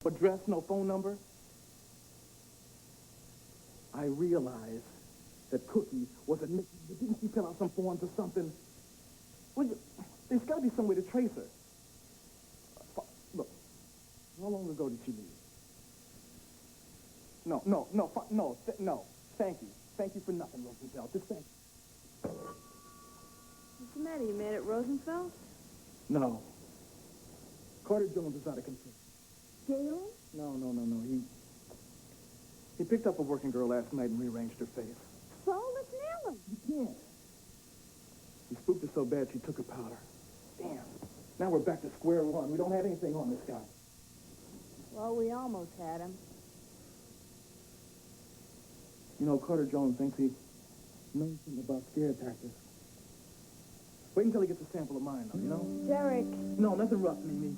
address, no phone number. I realized that Cookie was admitting, but didn't she fill out some forms or something? Well, there's got to be some way to trace her. Look, how long ago did she leave? No. Thank you. Thank you for nothing, Rosenfeld. Just thank you. What's the matter? You mad at Rosenfeld? No. Carter Jones is out of control. Galen? No. He picked up a working girl last night and rearranged her face. So, let's nail him. You can't. He spooked her so bad she took her powder. Damn. Now we're back to square one. We don't have anything on this guy. Well, we almost had him. You know, Carter Jones thinks he knows something about scare tactics. Wait until he gets a sample of mine, though, you know? Derek. No, nothing rough, Mimi.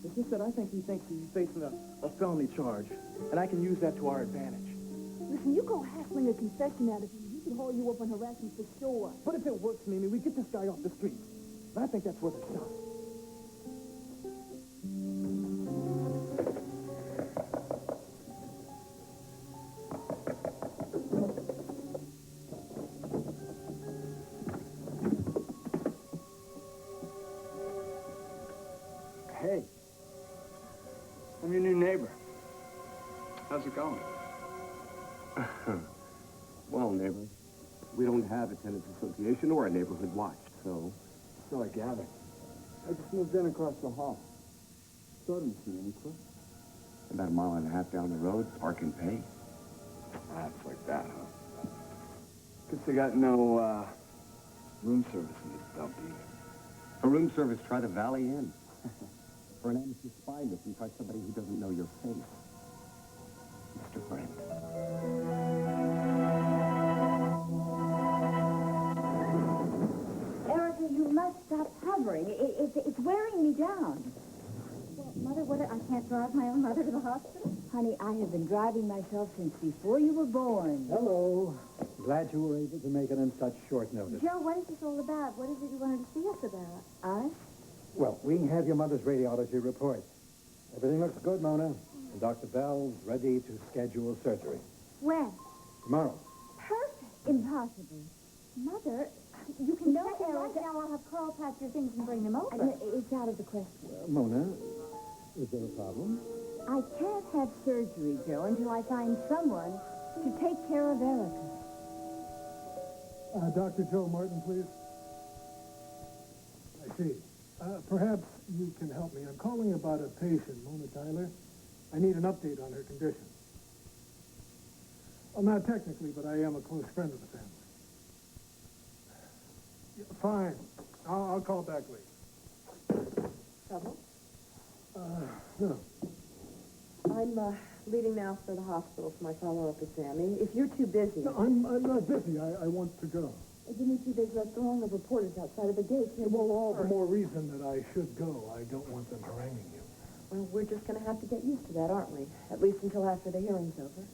It's just that I think he thinks he's facing a felony charge, and I can use that to our advantage. Listen, you go hassling a confession out of him. He can haul you up on harassment for sure. But if it works, Mimi, we get this guy off the street. And I think that's worth a shot. Hey, I'm your new neighbor. How's it going? Well, neighbor, we don't have a tenants association or a neighborhood watch, so... So I gather. I just moved in across the hall. Starting to see any quick. About a mile and a half down the road, park and pay. That's like that, huh? Guess they got no, room service in this dump either. A room service, try the Valley Inn. For an amateur spy mission, try somebody who doesn't know your face. Mr. Brent. Erica, you must stop hovering. It's wearing me down. Well, Mother, I can't drive my own mother to the hospital? Honey, I have been driving myself since before you were born. Hello. Glad you were able to make it in such short notice. Joe, what is this all about? What is it you wanted to see us about? Us? Well, we have your mother's radiology report. Everything looks good, Mona. And Dr. Bell's ready to schedule surgery. When? Tomorrow. Perfect. Impossible. Mother, you can check Erica. Right now I'll have Carl pack your things and bring them over. It's out of the question. Mona, is there a problem? I can't have surgery, Joe, until I find someone to take care of Erica. Dr. Joe Martin, please. I see. Perhaps you can help me. I'm calling about a patient, Mona Tyler. I need an update on her condition. Well, not technically, but I am a close friend of the family. Yeah, fine. I'll call back later. Trouble? No. I'm leaving now for the hospital for my follow-up exam. If you're too busy... No, I'm not busy. I want to go. Dimitri, there's a throng of reporters outside of the gate. Well, all the more reason that I should go. I don't want them haranguing you. Well, we're just going to have to get used to that, aren't we? At least until after the hearing's over.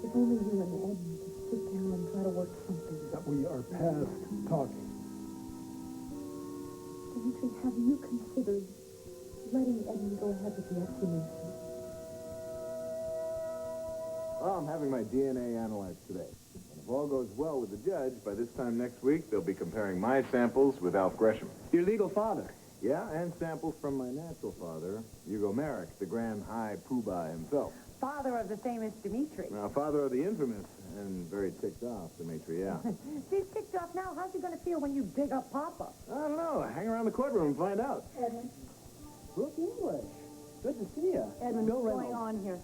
If only you and Edmund could sit down and try to work something. That we are past talking. Dimitri, have you considered letting Edmund go ahead with the exhumation? Well, I'm having my DNA analyzed today. And if all goes well with the judge, by this time next week, they'll be comparing my samples with Alf Gresham. Your legal father. Yeah, and samples from my natural father, Hugo Merrick, the Grand High Poobah himself. Father of the famous Dimitri. Now, father of the infamous and very ticked off Dimitri, yeah. He's ticked off now. How's he going to feel when you dig up Papa? I don't know. Hang around the courtroom and find out. Edmund. Brooke English. Good to see you. Edmund, Bill what's going Reynolds. on here?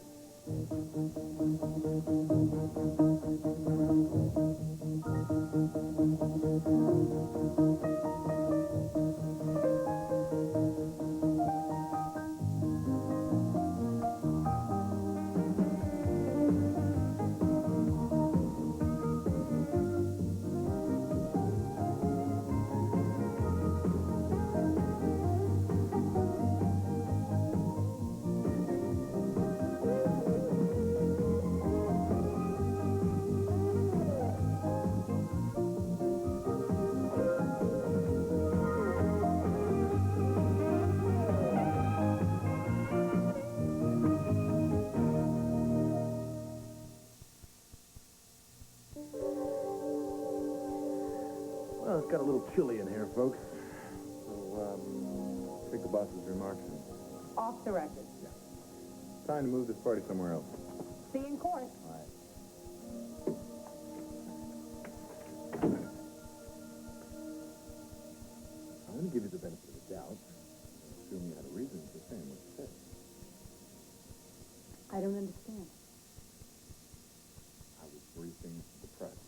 just got a little chilly in here, folks. So, take the boss's remarks and Off the record. time to move this party somewhere else. See you in court. I'm going to give you the benefit of the doubt. Assume you had a reason for saying what you said. I don't understand. I was briefing the press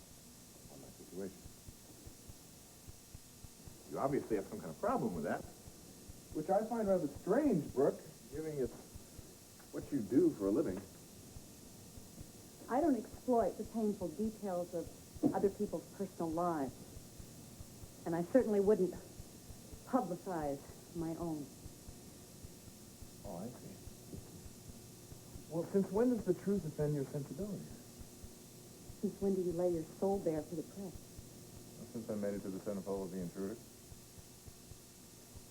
on that situation. You obviously have some kind of problem with that, which I find rather strange, Brooke, giving it what you do for a living. I don't exploit the painful details of other people's personal lives. And I certainly wouldn't publicize my own. Oh, I see. Well, since when does the truth offend your sensibilities? Since when do you lay your soul bare for the press? Well, since I made it to the centerfold of The Intruder.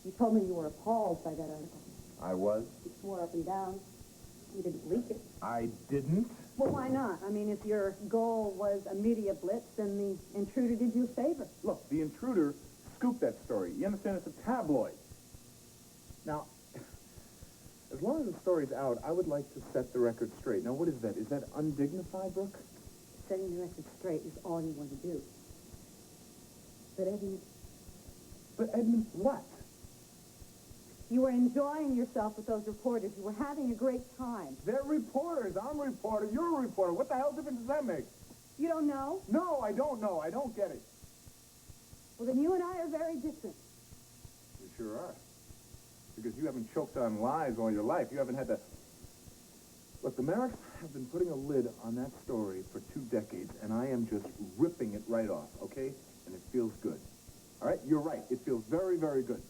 You told me you were appalled by that article. I was. You swore up and down. You didn't leak it. I didn't. Well, why not? I mean, if your goal was a media blitz, then The Intruder did you a favor. Look, The Intruder scooped that story. You understand? It's a tabloid. Now, as long as the story's out, I would like to set the record straight. Now, what is that? Is that undignified, Brooke? Setting the record straight is all you want to do. But Edmund, But Edmund, what? you were enjoying yourself with those reporters. You were having a great time. They're reporters. I'm a reporter. You're a reporter. What the hell difference does that make? You don't know? No, I don't know. I don't get it. Well, then you and I are very different. You sure are. Because you haven't choked on lies all your life. You haven't had to... Look, the Merricks have been putting a lid on that story for 2 decades, and I am just ripping it right off, okay? And it feels good. All right? You're right. It feels very, very good.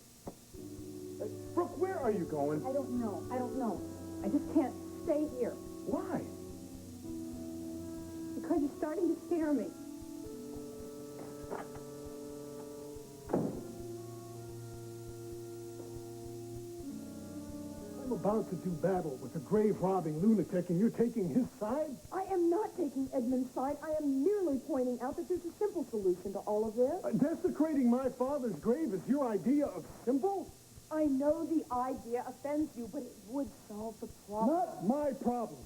Hey, Brooke, where are you going? I don't know. I don't know. I just can't stay here. Why? Because you're starting to scare me. I'm about to do battle with a grave-robbing lunatic, and you're taking his side? I am not taking Edmund's side. I am merely pointing out that there's a simple solution to all of this. Desecrating my father's grave is your idea of simple? I know the idea offends you, but it would solve the problem. Not my problem.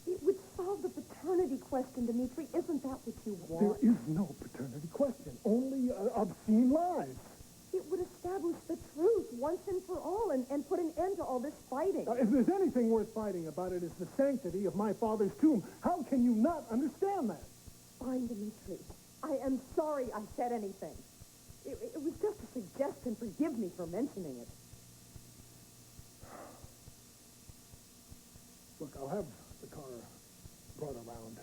It would solve the paternity question, Dmitri. Isn't that what you There want? is no paternity question, only obscene lies. It would establish the truth once and for all and put an end to all this fighting. If there's anything worth fighting about, it is the sanctity of my father's tomb. How can you not understand that? Fine, Dmitri. I am sorry I said anything. It was just a suggestion. Forgive me for mentioning it. Look, I'll have the car brought around.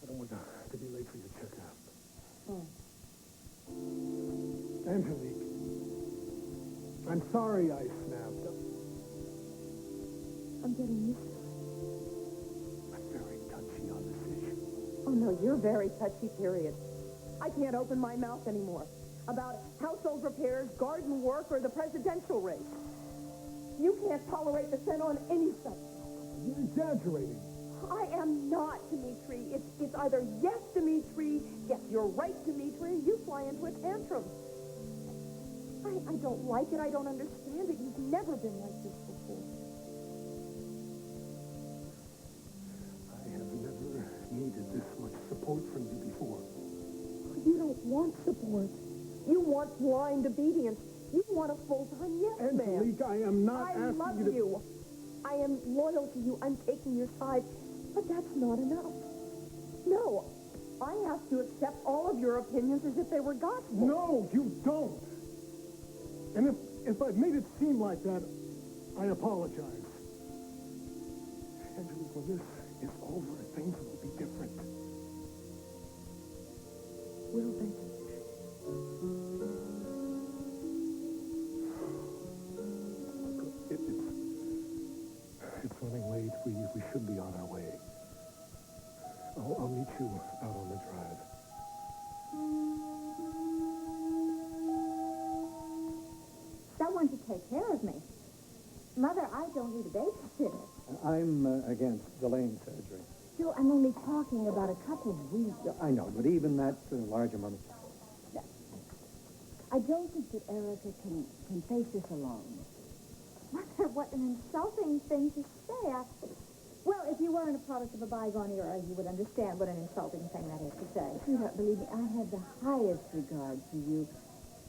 I don't want to be late for your checkup. Oh. Angelique, I'm sorry I snapped. I'm getting used to it. I'm very touchy on this issue. Oh, no, you're very touchy, period. I can't open my mouth anymore about household repairs, garden work, or the presidential race. You can't tolerate dissent on any subject. You're exaggerating. I am not, Dmitri. It's either yes, Dmitri, yes, you're right, Dmitri, you fly into a tantrum. I don't like it. I don't understand it. You've never been like this before. I have never needed this much support from you before. You don't want support. You want blind obedience. You want a full-time yes man. Angelique, I am not I asking love you to... you. I am loyal to you. I'm taking your side. But that's not enough. No, I have to accept all of your opinions as if they were gospel. No, you don't. And if I've made it seem like that, I apologize. Angelique, when this is over, things will be different. Will they? It's running late. We should be on our way. I'll meet you out on the drive. Someone to take care of me. Mother, I don't need a babysitter. I'm against delaying surgery. Do I'm only talking about a couple of weeks. I know, but even that's a large amount of time. I don't think that Erica can face this alone. Mother, what an insulting thing to say. Well, if you weren't a product of a bygone era, you would understand what an insulting thing that is to say. Sweetheart, believe me, I have the highest regard for you.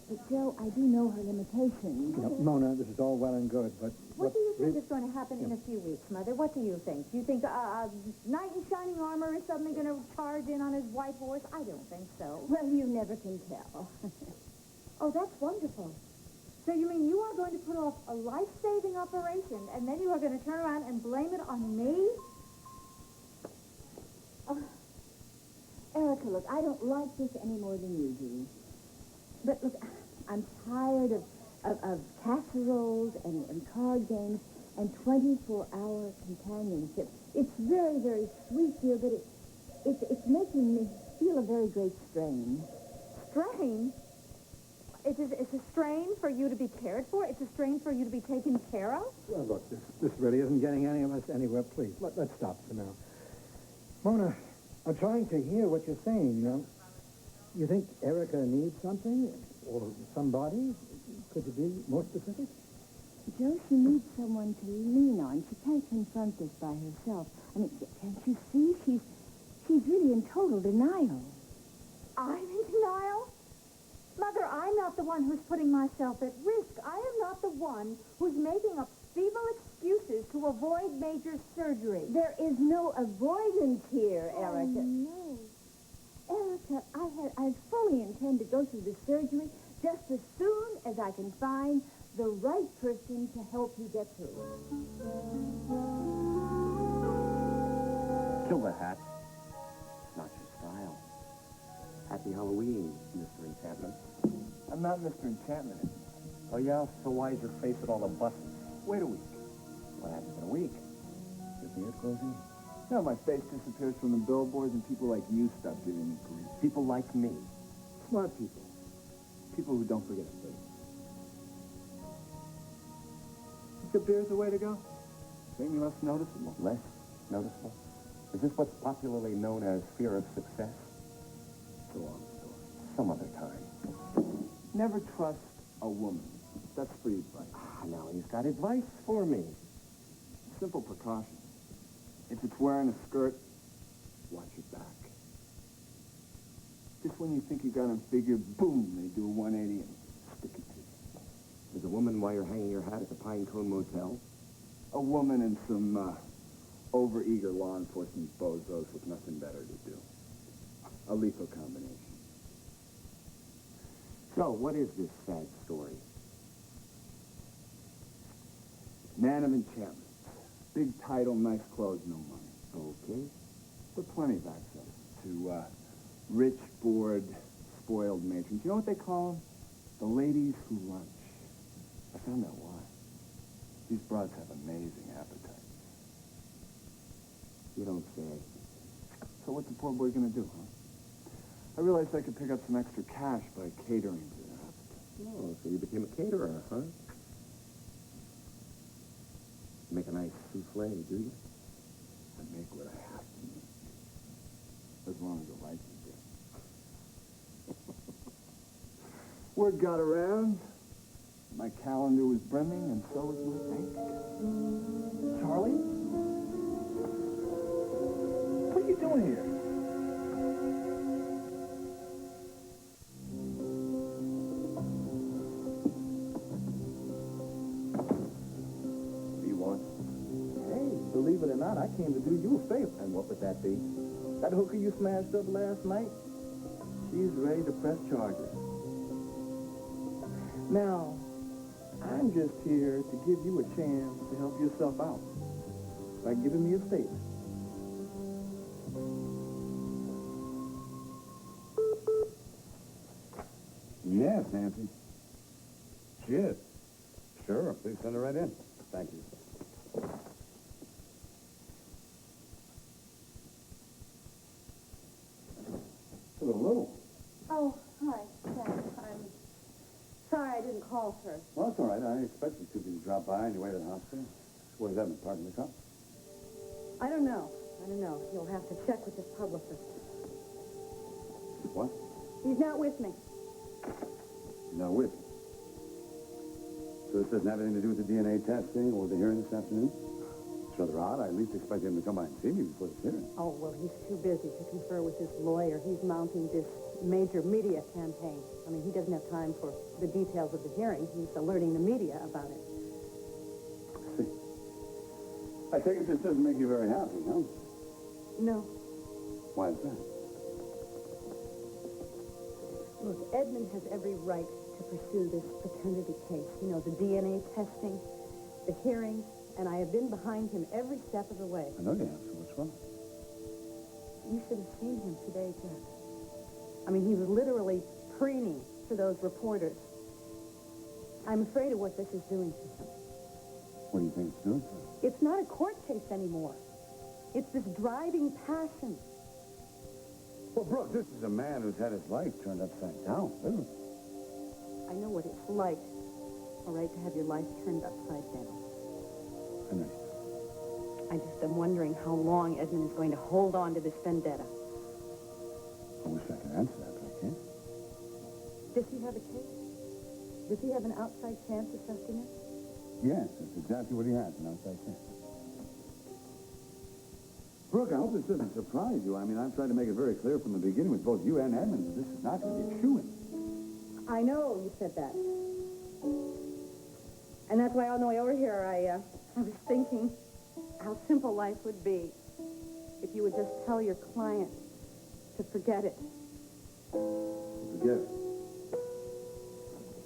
But, Joe, I do know her limitations. You know, Mona, this is all well and good, but... What do you think is going to happen in a few weeks, Mother? What do you think? Do you think knight in shining armor is suddenly going to charge in on his white horse? I don't think so. Well, you never can tell. Oh, that's wonderful. So you mean you are going to put off a life-saving operation, and then you are going to turn around and blame it on me? Oh, Erica, look, I don't like this any more than you do. But look, I'm tired of casseroles and card games and 24-hour companionship. It's very, very sweet, dear, but it's making me feel a very great strain. Strain? It's a strain for you to be cared for? It's a strain for you to be taken care of? Well, look, this really isn't getting any of us anywhere. Please, let's stop for now. Mona, I'm trying to hear what you're saying. You think Erica needs something? Or somebody? Could you be more specific? Joe, she needs someone to lean on. She can't confront this by herself. I mean, can't you see? She's really in total denial. I'm in denial? Mother, I'm not the one who's putting myself at risk. I am not the one who's making up feeble excuses to avoid major surgery. There is no avoidance here, Erica. Oh, no. Erica, I fully intend to go through the surgery just as soon as I can find the right person to help you get through it. Kill the hat. It's not your style. Happy Halloween, Mr. Enchantment. I'm not Mr. Enchantment anymore. Oh, yeah? So why is your face at all the buses? Wait a week. What happens in a week? Your beard grows in. No, my face disappears from the billboards and people like you stop giving me grief. People like me. Smart people. People who don't forget a face. Think the beard's the way to go? Make me less noticeable. Less noticeable? Is this what's popularly known as fear of success? It's a long story. Some other time. Never trust a woman. That's free advice. Now he's got advice for me. Simple precaution. If it's wearing a skirt, watch your back. Just when you think you got them figured, boom, they do a 180 and stick it to you. There's a woman while you're hanging your hat at the Pine Cone Motel? A woman and some over-eager law enforcement bozos with nothing better to do. A lethal combination. So, what is this sad story? Man of enchantment. Big title, nice clothes, no money. Okay. But plenty of access to rich, bored, spoiled matrons. You know what they call them? The ladies who lunch. I found out why. These broads have amazing appetites. You don't say. So what's the poor boy gonna do, huh? I realized I could pick up some extra cash by catering to their appetite. Oh, so you became a caterer, huh? Make a nice souffle, do you? I make what I have to make. As long as the lights are good. Word got around. My calendar was brimming, and so was my bank account. Charlie? What are you doing here? Believe it or not, I came to do you a favor. And what would that be? That hooker you smashed up last night, she's ready to press charges. Now, I'm just here to give you a chance to help yourself out by giving me a statement. Yes, Nancy. She is. Sure, please send her right in. Thank you. Hello. Oh, hi, thanks. I'm sorry I didn't call first. Well, that's all right. I expected you to drop by on your way to the hospital. Where's Evan? Parking the car? I don't know. I don't know. You'll have to check with his publicist. What? He's not with me. You're not with me. So this doesn't have anything to do with the DNA testing or the hearing this afternoon? It's rather odd. I at least expected him to come by and see me before this hearing. Oh, well, he's too busy to confer with his lawyer. He's mounting this major media campaign. I mean, he doesn't have time for the details of the hearing. He's alerting the media about it. I see. I take it this doesn't make you very happy, huh? No. Why is that? Look, Edmund has every right to pursue this paternity case. You know, the DNA testing, the hearing, and I have been behind him every step of the way. I know you have, so what's wrong? You should have seen him today, Jack. I mean, he was literally preening to those reporters. I'm afraid of what this is doing to him. What do you think it's doing? It's not a court case anymore. It's this driving passion. Well, Brooke, this is a man who's had his life turned upside down, literally. I know what it's like, all right, to have your life turned upside down. I know. I just am wondering how long Edmund is going to hold on to this vendetta. I wish I could answer that, but I can't. Does he have a case? Does he have an outside chance this afternoon? Yes, that's exactly what he has, an outside chance. Brooke, I hope this doesn't surprise you. I mean, I've tried to make it very clear from the beginning with both you and Edmund that this is not going to be a shoo-in. I know you said that. And that's why on the way over here, I was thinking how simple life would be if you would just tell your client to forget it. Forget it.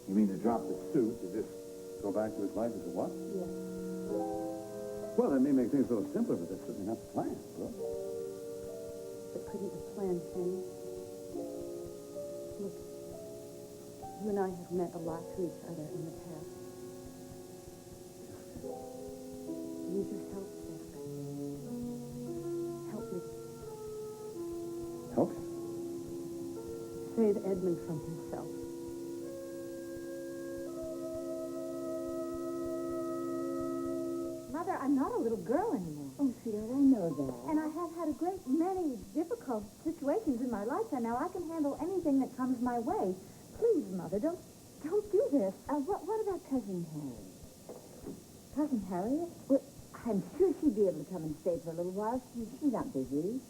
You mean to drop the suit, to just go back to his life as it was? Yes. Well, that may make things a little simpler, but that's certainly not the plan, Brooke. But couldn't the plan change? Look, you and I have meant a lot to each other in the past. You just help, Jack. Help me. Help you? Save Edmund from himself. Mother, I'm not a little girl anymore. Oh, sweetheart, I know that. And I have had a great many difficult situations in my life, and now I can handle anything that comes my way. Please, Mother, don't do this. What about Cousin Harry? Cousin Harriet? Well, I'm sure she'd be able to come and stay for a little while. She's not busy.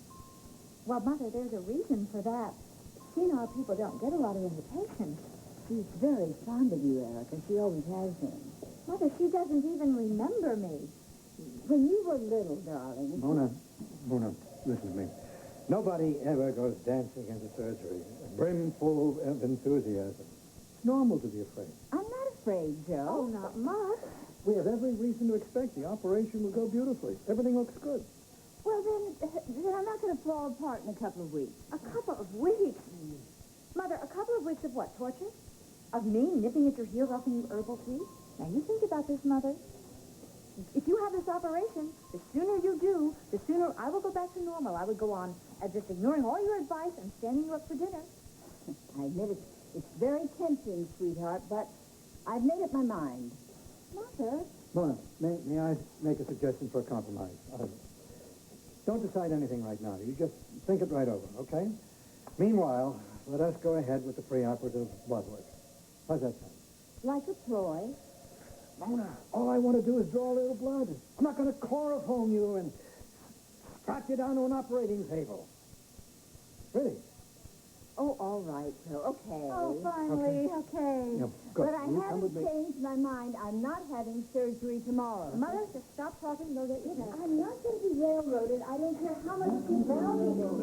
Well, Mother, there's a reason for that. Senile people don't get a lot of invitations. She's very fond of you, Erica. She always has been. Mother, she doesn't even remember me. When you were little, darling... Mona, listen to me. Nobody ever goes dancing into surgery, brimful of enthusiasm. It's normal to be afraid. I'm not afraid, Joe. Oh, not much. We have every reason to expect the operation will go beautifully. Everything looks good. Well, then I'm not going to fall apart in a couple of weeks. A couple of weeks. Mother, a couple of weeks of what, torture? Of me nipping at your heels offering you herbal tea? Now, you think about this, Mother. If you have this operation, the sooner you do, the sooner I will go back to normal. I would go on just ignoring all your advice and standing you up for dinner. I admit it's very tempting, sweetheart, but I've made up my mind. Mother? Mona, may I make a suggestion for a compromise? Don't decide anything right now. You just think it right over, okay? Meanwhile, let us go ahead with the preoperative blood work. How's that sound? Like a ploy. Mona, all I want to do is draw a little blood. I'm not going to chloroform you and strap you down to an operating table. Really? Oh, all right, Joe. Okay. Oh, finally, okay. Yeah, good. But I You come with haven't me. changed my mind. I'm not having surgery tomorrow. Mother, just stop talking. You'll get your back. I'm not going to be railroaded. I don't care how much you tell me to be.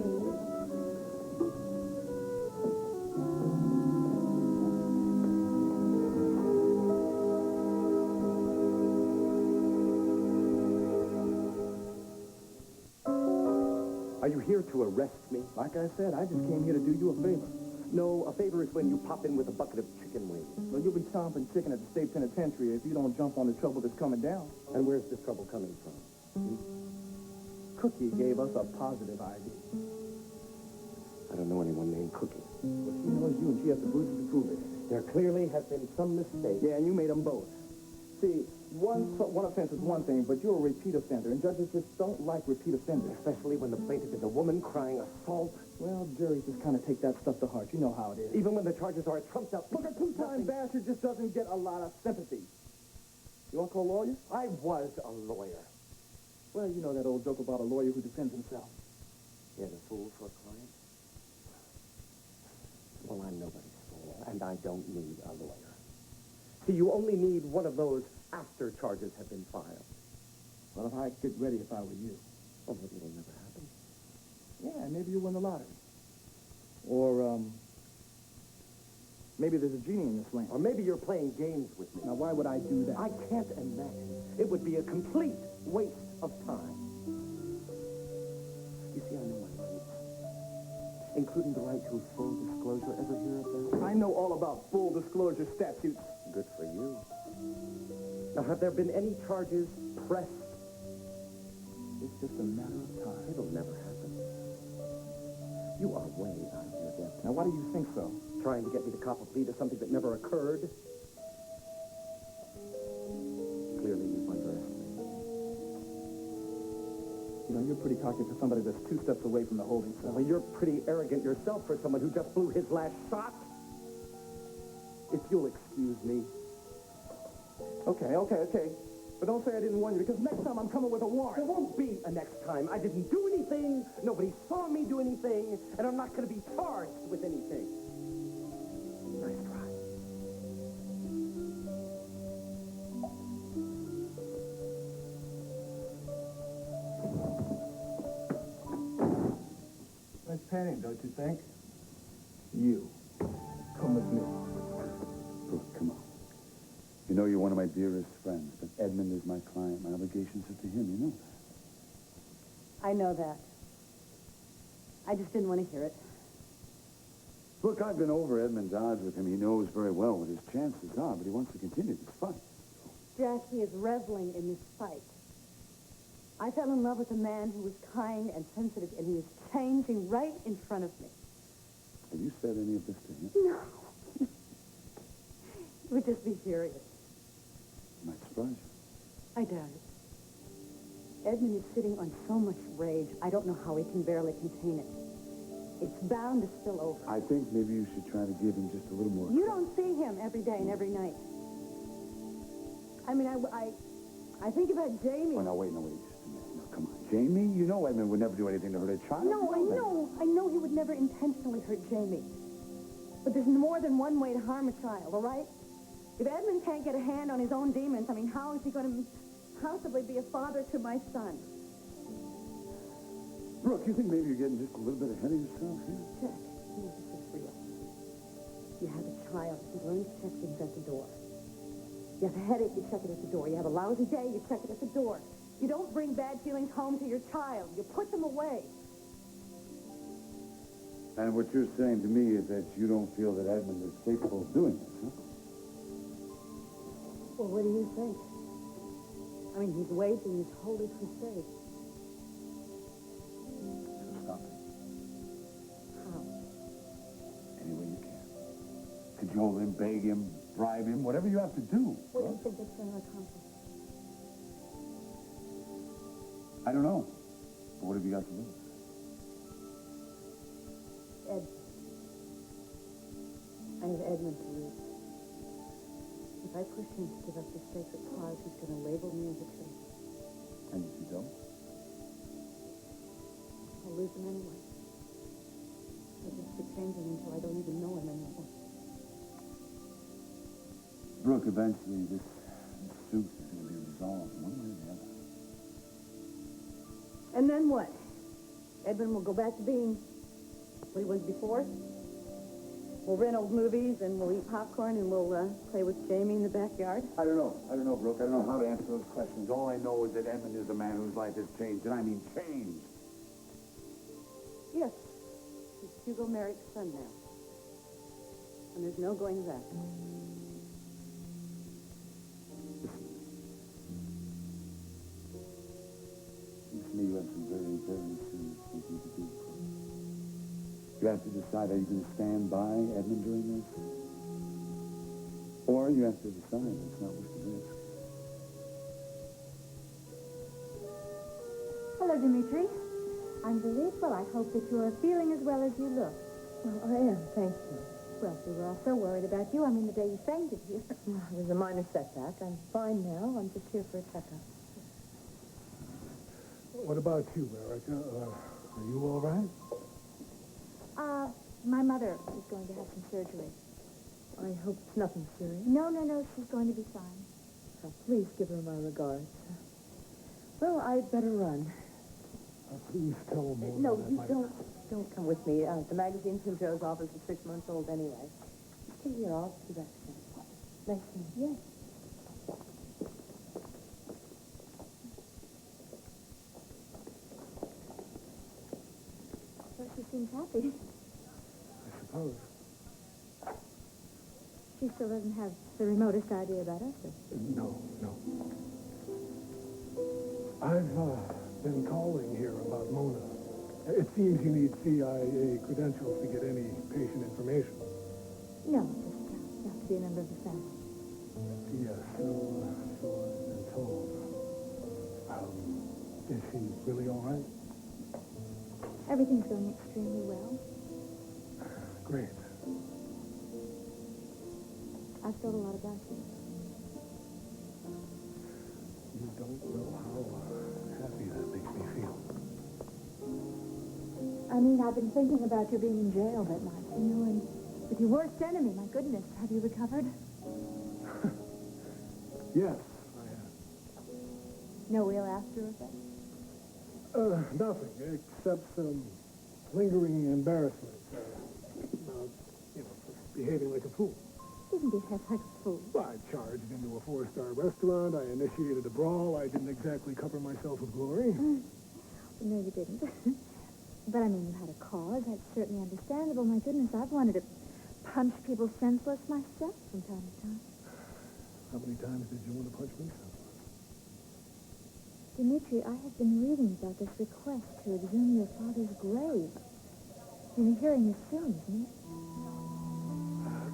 Are you here to arrest me? Like I said, I just came here to do you a favor. No, a favor is when you pop in with a bucket of chicken wings. Well, you'll be stomping chicken at the state penitentiary if you don't jump on the trouble that's coming down. And where's this trouble coming from? Cookie gave us a positive ID. I don't know anyone named Cookie. Well, she knows you, and she has the bruises to prove it. There clearly has been some mistake. Yeah, and you made them both. See, one offense is one thing, but you're a repeat offender, and judges just don't like repeat offenders. Especially when the plaintiff is a woman crying assault. Well, juries just kind of take that stuff to heart. You know how it is. Even when the charges are trumped up. Look, a two-time bastard just doesn't get a lot of sympathy. You want to call a lawyer? I was a lawyer. Well, you know that old joke about a lawyer who defends himself. You're the fool for a client? Well, I'm nobody's fool, and I don't need a lawyer. See, you only need one of those after charges have been filed. Well, if I get ready if I were you. Oh, but it'll never happen. Yeah, maybe you win the lottery. Or, maybe there's a genie in this lamp. Or maybe you're playing games with me. Now, why would I do that? I can't imagine. It would be a complete waste of time. You see, I know my rights, including the right to full disclosure. Ever hear of that? I know all about full disclosure statutes. Good for you. Now, have there been any charges pressed? It's just a matter of time. It'll never happen. You are way out of your depth. Now, why do you think so? Trying to get me to cop a plea to something that never occurred? Clearly, you've underestimated me. You know, you're pretty cocky for somebody that's 2 steps away from the holding cell. Well, you're pretty arrogant yourself for someone who just blew his last shot. If you'll excuse me. Okay. But don't say I didn't warn you, because next time I'm coming with a warrant. There won't be a next time. I didn't do anything, nobody saw me do anything, and I'm not going to be charged with anything. Nice try. Nice painting, don't you think? You. Come with me. Brooke, come on. You know you're one of my dearest friends, but Edmund is my client. My obligations are to him, you know that. I know that. I just didn't want to hear it. Look, I've been over Edmund's odds with him. He knows very well what his chances are, but he wants to continue this fight. Jack, he is reveling in this fight. I fell in love with a man who was kind and sensitive, and he is changing right in front of me. Have you said any of this to him? No. It would just be furious. It might surprise you. I doubt it. Edmund is sitting on so much rage, I don't know how he can barely contain it. It's bound to spill over. I think maybe you should try to give him just a little more. You don't see him every day and every night. I mean, I think about Jamie. Oh, no, wait just a minute. No, come on. Jamie, you know Edmund would never do anything to hurt a child. No, I know he would never intentionally hurt Jamie. But there's more than one way to harm a child, all right? If Edmund can't get a hand on his own demons, I mean, how is he going to possibly be a father to my son? Brooke, you think maybe you're getting just a little bit ahead of yourself here? Jack, you know, this is real. You have a child, you learn to check things at the door. You have a headache, you check it at the door. You have a lousy day, you check it at the door. You don't bring bad feelings home to your child. You put them away. And what you're saying to me is that you don't feel that Edmund is capable of doing this, huh? Well, what do you think? I mean, he's waging this holy crusade. So stop it. How? Any way you can. Cajole him, beg him, bribe him, whatever you have to do. What do you think that's going to accomplish? I don't know. But what have you got to lose? Ed. I have Edmund to lose. If I push him to give up this sacred cause, he's going to label me as a traitor. And if you don't? I'll lose him anyway. I'll just keep changing until I don't even know him anymore. Brooke, eventually this suit is going to be resolved one way or the other. And then what? Edmund will go back to being what he was before? We'll rent old movies, and we'll eat popcorn, and we'll play with Jamie in the backyard. I don't know, Brooke. I don't know how to answer those questions. All I know is that Edmund is a man whose life has changed, and I mean changed. Yes. He's Hugo Merrick's son now. And there's no going back. Seems to me you have some very, very serious thinking to do. You have to decide, are you going to stand by Edmund during this? Or you have to decide it's not worth the risk. Hello, Dimitri. I'm delightful. I hope that you are feeling as well as you look. Well, I am, thank you. Well, we were all so worried about you. I mean, the day you fainted here. It was a minor setback. I'm fine now. I'm just here for a checkup. What about you, Erica? Are you all right? My mother is going to have some surgery. I hope it's nothing serious. No, she's going to be fine. Please give her my regards. Well, I'd better run. Please tell Mona. No, you don't come with me. The magazine's in Joe's office is 6 months old anyway. Stay here. I'll be back soon. Nice to meet you. Yes. Well, she seems happy. I suppose. She still doesn't have the remotest idea about us. No. I've been calling here about Mona. It seems you need CIA credentials to get any patient information. No, just you have to be a member of the family. Yes, so I've been told. Is she really all right? Everything's going extremely well. Great. I've thought a lot about you. You don't know how happy that makes me feel. I mean, I've been thinking about you being in jail that night, and with your worst enemy. My goodness, have you recovered? Yes, I have. No real after effects? Nothing, except some lingering embarrassment. For behaving like a fool. Didn't behave like a fool. Well, I charged into a 4-star restaurant. I initiated a brawl. I didn't exactly cover myself with glory. No, you didn't. But, I mean, you had a cause. That's certainly understandable. My goodness, I've wanted to punch people senseless myself from time to time. How many times did you want to punch me senseless? Dimitri, I have been reading about this request to exhume your father's grave. And the hearing is soon, isn't it?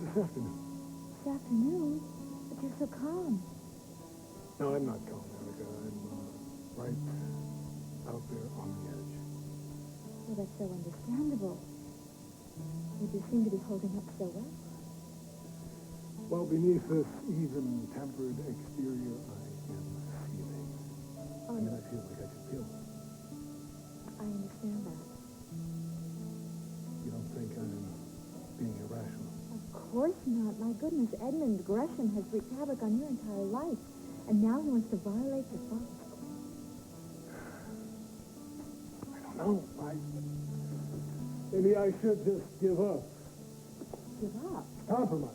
This afternoon. This afternoon? But you're so calm. No, I'm not calm, Erica. I'm right out there on the edge. Well, that's so understandable. You do seem to be holding up so well. Well, beneath this even-tempered exterior, I am seething. Oh, I mean, I feel like I could kill. I understand that. You don't think I'm being irrational? Of course not. My goodness, Edmund Gresham has wreaked havoc on your entire life. And now he wants to violate your father's claim. I don't know. Maybe I should just give up. Give up? Compromise.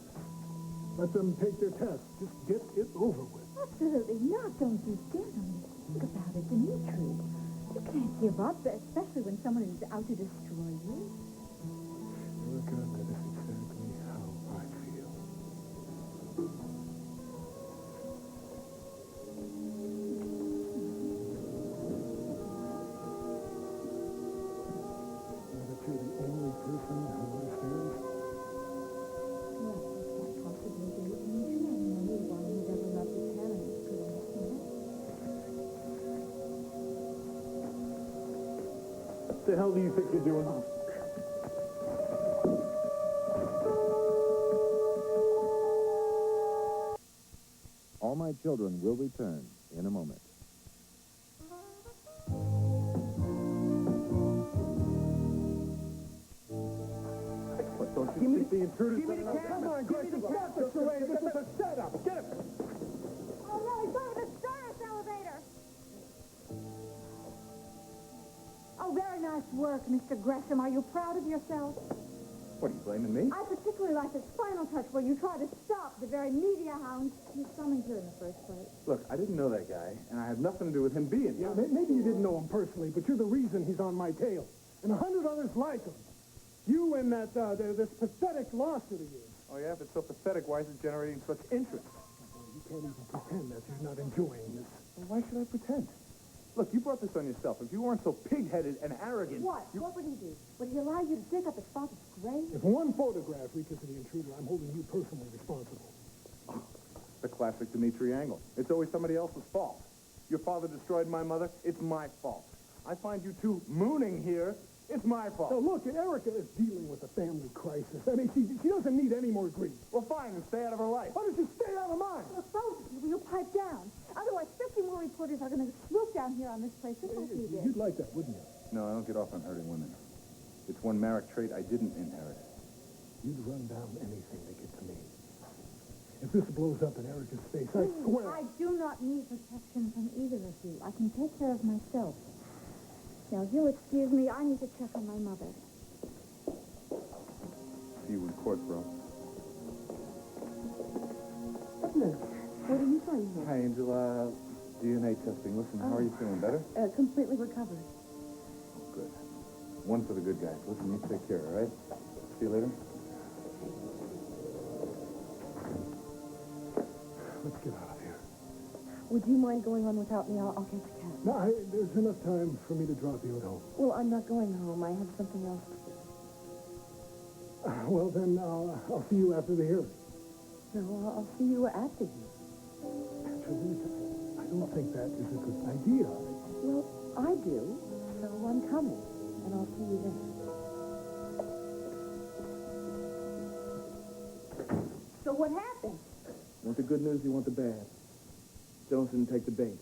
Let them take their test. Just get it over with. Absolutely not. Don't you dare even think about it, Dimitri. You can't give up, especially when someone is out to destroy you. Erica, that is exactly how I feel. That you're the only person who understands? Well, that can't possibly be, Dimitri. I know one who's ever loved his parents could understand. What the hell do you think you're doing? All My Children will return in a moment. Don't you think the intruders... Give me the camera. Come on, Gresham. Stop the charade. This is a setup. Get him. Oh, no, he's going to the Stardust elevator. Oh, very nice work, Mr. Gresham. Are you proud of yourself? What, are you blaming me? I particularly like this final touch where you try to stop the very media hound you summoned here in the first place. Look, I didn't know that guy, and I have nothing to do with him being here. Yeah, maybe you didn't know him personally, but you're the reason he's on my tail. And 100 others like him. You and that, this pathetic lawsuit of yours. Oh, yeah? If it's so pathetic, why is it generating such interest? Well, you can't even pretend that you're not enjoying this. Well, why should I pretend? Look, you brought this on yourself. If you weren't so pig-headed and arrogant... What? What would he do? Would he allow you to dig up his father's grave? If one photograph reaches the intruder, I'm holding you personally responsible. The classic Dimitri angle. It's always somebody else's fault. Your father destroyed my mother. It's my fault. I find you two mooning here. It's my fault. Now, look, Erica is dealing with a family crisis. I mean, she doesn't need any more grief. Well, fine, and stay out of her life. Why don't you stay out of mine? Look, both of you, will you pipe down? Otherwise, 50 more reporters are going to swoop down here on this place just like you did. You'd like that, wouldn't you? No, I don't get off on hurting women. It's one Merrick trait I didn't inherit. You'd run down anything to get to me. If this blows up in Erica's face, I swear... I do not need protection from either of you. I can take care of myself. Now, if you'll excuse me, I need to check on my mother. See you in court, bro. Edmund, what are you doing here? Hi, Angela. DNA testing. Listen, how are you feeling? Better? Completely recovered. Oh, good. One for the good guys. Listen, you take care, all right? See you later. Let's get out of here. Would you mind going on without me? I'll catch a cab. No, there's enough time for me to drop you at home. Well, I'm not going home. I have something else to do. Well, then I'll see you after the hearing. No, I'll see you after you. Teresa, I don't think that is a good idea. Well, I do, so I'm coming, and I'll see you then. So what happened? You want the good news, you want the bad. Jones didn't take the bait.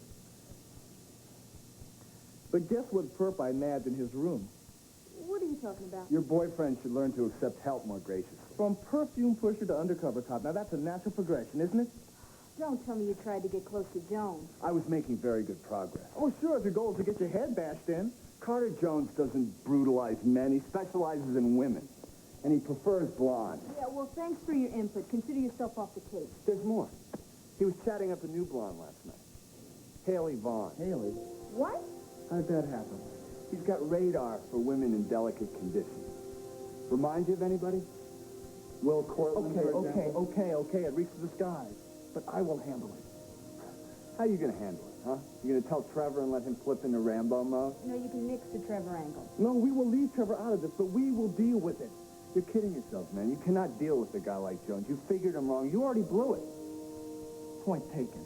But guess what perp I nabbed in his room? What are you talking about? Your boyfriend should learn to accept help more graciously. From perfume pusher to undercover cop. Now, that's a natural progression, isn't it? Don't tell me you tried to get close to Jones. I was making very good progress. Oh, sure, if your goal is to get your head bashed in. Carter Jones doesn't brutalize men. He specializes in women. And he prefers blondes. Yeah, well, thanks for your input. Consider yourself off the case. There's more. He was chatting up a new blonde last night. Haley Vaughn. Haley? What? How did that happen? He's got radar for women in delicate conditions. Remind you of anybody? Will Cortland, for example? Okay. It reaches the skies. But I will handle it. How are you going to handle it, huh? You going to tell Trevor and let him flip into Rambo mode? No, you can nix the Trevor angle. No, we will leave Trevor out of this, but we will deal with it. You're kidding yourself, man. You cannot deal with a guy like Jones. You figured him wrong. You already blew it. Point taken.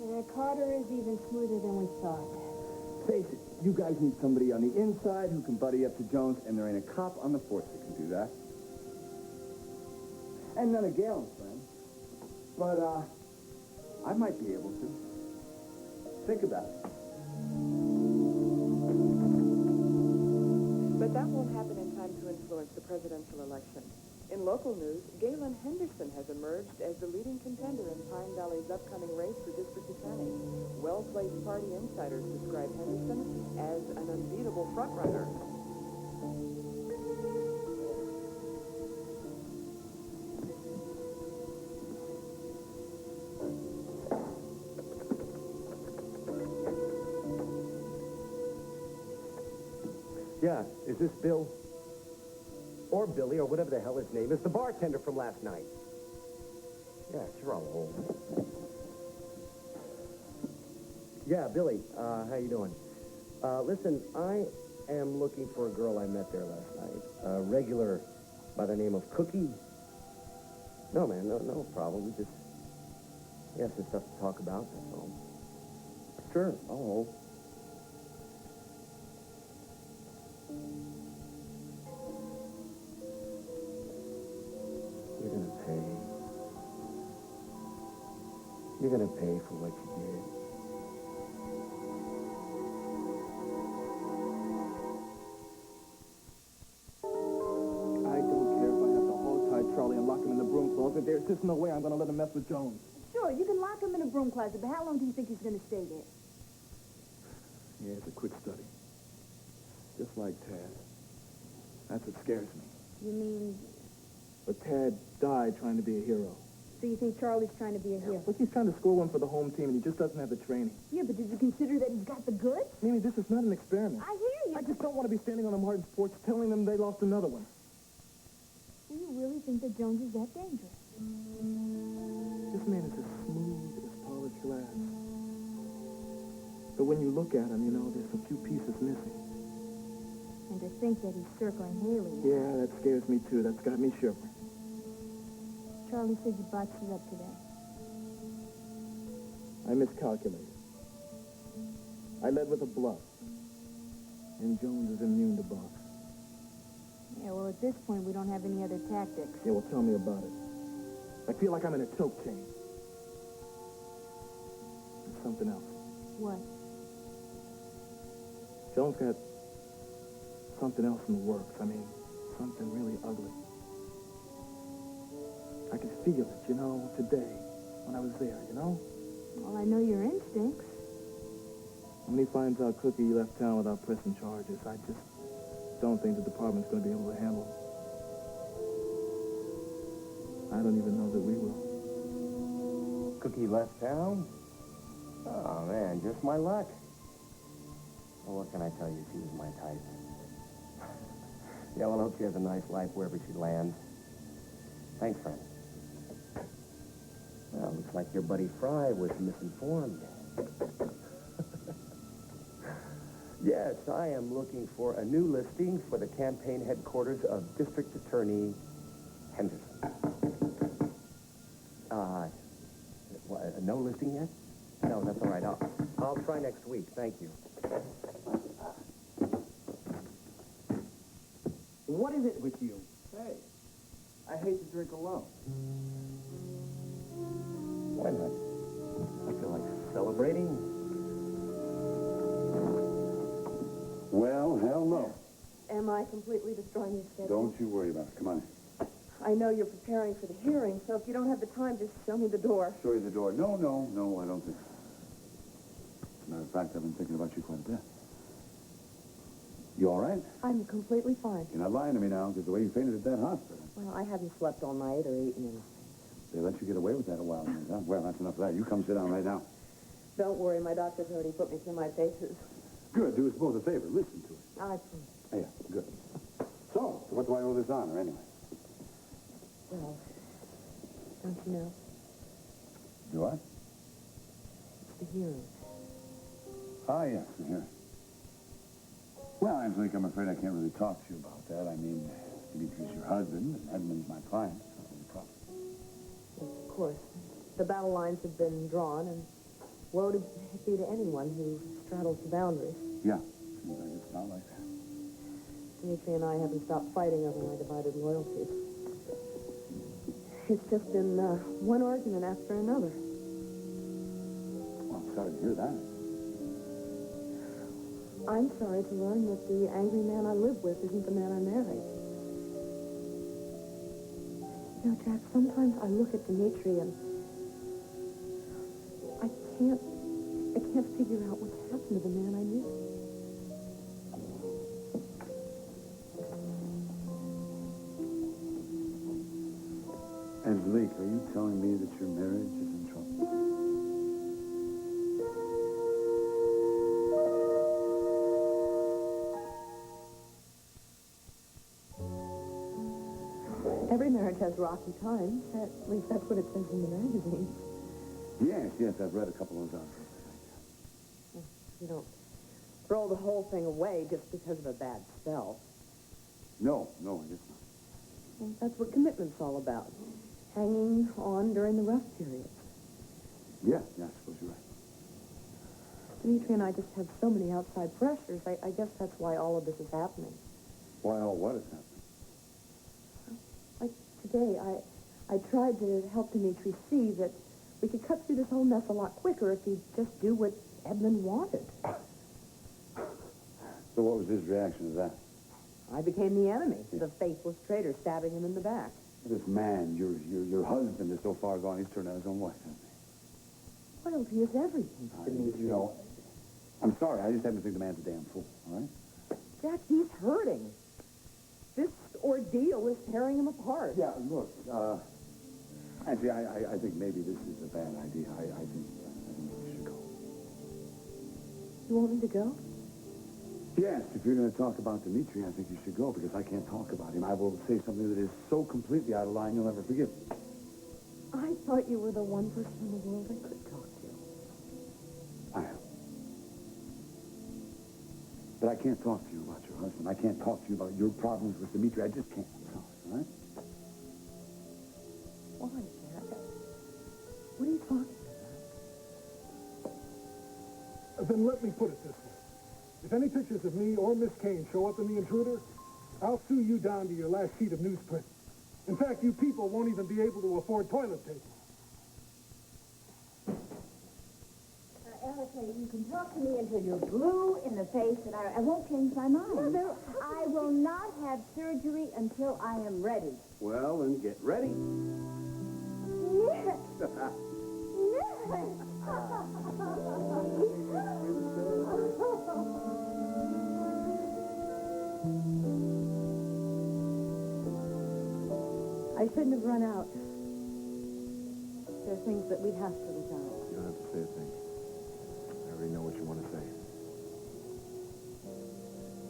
Yeah, Carter is even smoother than we thought. Face it, you guys need somebody on the inside who can buddy up to Jones, and there ain't a cop on the force that can do that. And none of Galen's friends. But, I might be able to. Think about it. But that won't happen in time to influence the presidential election. In local news, Galen Henderson has emerged as the leading contender in Pine Valley's upcoming race for district attorney. Well-placed party insiders describe Henderson as an unbeatable frontrunner. Yeah, is this Bill? Or Billy, or whatever the hell his name is, the bartender from last night. Yeah, sure, I'll hold. Yeah, Billy, how you doing? Listen, I am looking for a girl I met there last night. A regular by the name of Cookie. No, man, no problem. We just have some stuff to talk about, that's all. Sure, I'll hold. You're gonna pay. You're gonna pay for what you did. I don't care if I have to hold tight Charlie and lock him in the broom closet. There's just no way I'm going to let him mess with Jones. Sure, you can lock him in a broom closet, but how long do you think he's going to stay there? Yeah, it's a quick study. Just like Tad. That's what scares me. You mean, But Tad died trying to be a hero. so you think Charlie's trying to be a hero? Look, he's trying to score one for the home team, and he just doesn't have the training. Yeah, but did you consider that he's got the goods? Mimi, this is not an experiment. I hear you. I just don't want to be standing on the Martin's porch telling them they lost another one. Do you really think that Jones is that dangerous? This man is as smooth as polished glass. But when you look at him, you know, there's a few pieces missing. And to think that he's circling Haley. Yeah, that scares me, too. That's got me shivering. Charlie said you botched it up today. I miscalculated. I led with a bluff. And Jones is immune to bugs. Yeah, well, at this point, we don't have any other tactics. Yeah, well, tell me about it. I feel like I'm in a choke chain. And something else. What? Jones got something else in the works. I mean, something really ugly. I could feel it, you know, today, when I was there, you know? Well, I know your instincts. When he finds out Cookie left town without pressing charges, I just don't think the department's going to be able to handle it. I don't even know that we will. Cookie left town? Oh, man, just my luck. Well, what can I tell you? She was my type. Yeah, well, I hope she has a nice life wherever she lands. Thanks, friend. Well, looks like your buddy Fry was misinformed. Yes, I am looking for a new listing for the campaign headquarters of District Attorney Henderson. What, no listing yet? No, that's all right. I'll try next week. Thank you. What is it with you? Hey, I hate to drink alone. Why not? I feel like celebrating. Well, hell no. Am I completely destroying your schedule? Don't you worry about it. Come on. I know you're preparing for the hearing, so if you don't have the time, just show me the door. Show you the door. No, I don't think so. As a matter of fact, I've been thinking about you quite a bit. You all right? I'm completely fine. You're not lying to me now, because the way you fainted at that hospital. Well, I haven't slept all night or eaten anything. They let you get away with that a while ago, huh? Well, that's enough of that. You come sit down right now. Don't worry, my doctor's already put me through my paces. Good. Do us both a favor. Listen to it. I see. Yeah, good. So, what do I owe this honor, anyway? Well, don't you know? Do I? It's the hearing. Ah, yes, here. Well, Angelique, I'm afraid I can't really talk to you about that. I mean, Dimitri's your husband, and Edmund's my client. So no problem. Yes, of course. The battle lines have been drawn, and woe to be to anyone who straddles the boundaries. Yeah, seems like it's not like that. Dimitri and I haven't stopped fighting over my divided loyalties. It's just been one argument after another. Well, I'm sorry to hear that. I'm sorry to learn that the angry man I live with isn't the man I married. You know, Jack, sometimes I look at Dimitri and I can't figure out what's happened to the man I knew. Angelique, are you telling me that your marriage is in trouble? Every marriage has rocky times. At least that's what it says in the magazines. Yes, I've read a couple of those articles. You don't throw the whole thing away just because of a bad spell. No, I guess not. Well, that's what commitment's all about. Hanging on during the rough periods. Yeah, I suppose you're right. Dimitri and I just have so many outside pressures. I guess that's why all of this is happening. Why all what is happening? Like today, I tried to help Dimitri see that we could cut through this whole mess a lot quicker if he'd just do what Edmund wanted. So what was his reaction to that? I became the enemy, the faithless traitor stabbing him in the back. This man, your husband, is so far gone, he's turned out his own wife, hasn't he? Loyalty is everything to Dimitri. You know, I'm sorry, I just happen to think the man's a damn fool, all right? Jack, he's hurting. This ordeal is tearing him apart. Yeah, look, actually, I think maybe this is a bad idea. I think you should go. You want me to go? Yes, if you're going to talk about Dimitri, I think you should go, because I can't talk about him. I will say something that is so completely out of line, you'll never forgive me. I thought you were the one person in the world I could talk to. I am. But I can't talk to you about your husband. I can't talk to you about your problems with Dimitri. I just can't. I'm sorry, all right? Why, Jack? What are you talking about? Then let me put it this way. If any pictures of me or Miss Kane show up in The Intruder, I'll sue you down to your last sheet of newsprint. In fact, you people won't even be able to afford toilet paper. Erica, you can talk to me until you're blue in the face, and I won't change my mind. I will not have surgery until I am ready. Well, then get ready. Yes. I shouldn't have run out. There are things that we have to resolve. You don't have to say a thing. I already know what you want to say.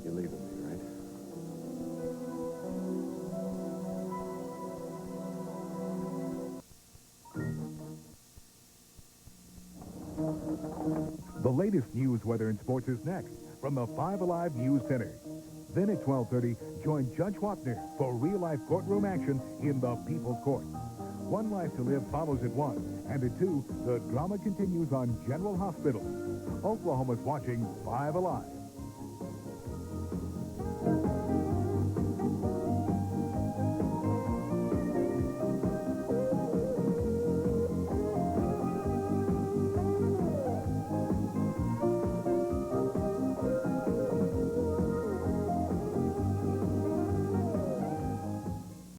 You're leaving me, right? The latest news, weather, and sports is next from the 5 Alive News Center. Then at 12:30, join Judge Wapner for real-life courtroom action in the People's Court. One Life to Live follows at 1, and at 2, the drama continues on General Hospital. Oklahoma's watching 5 Alive.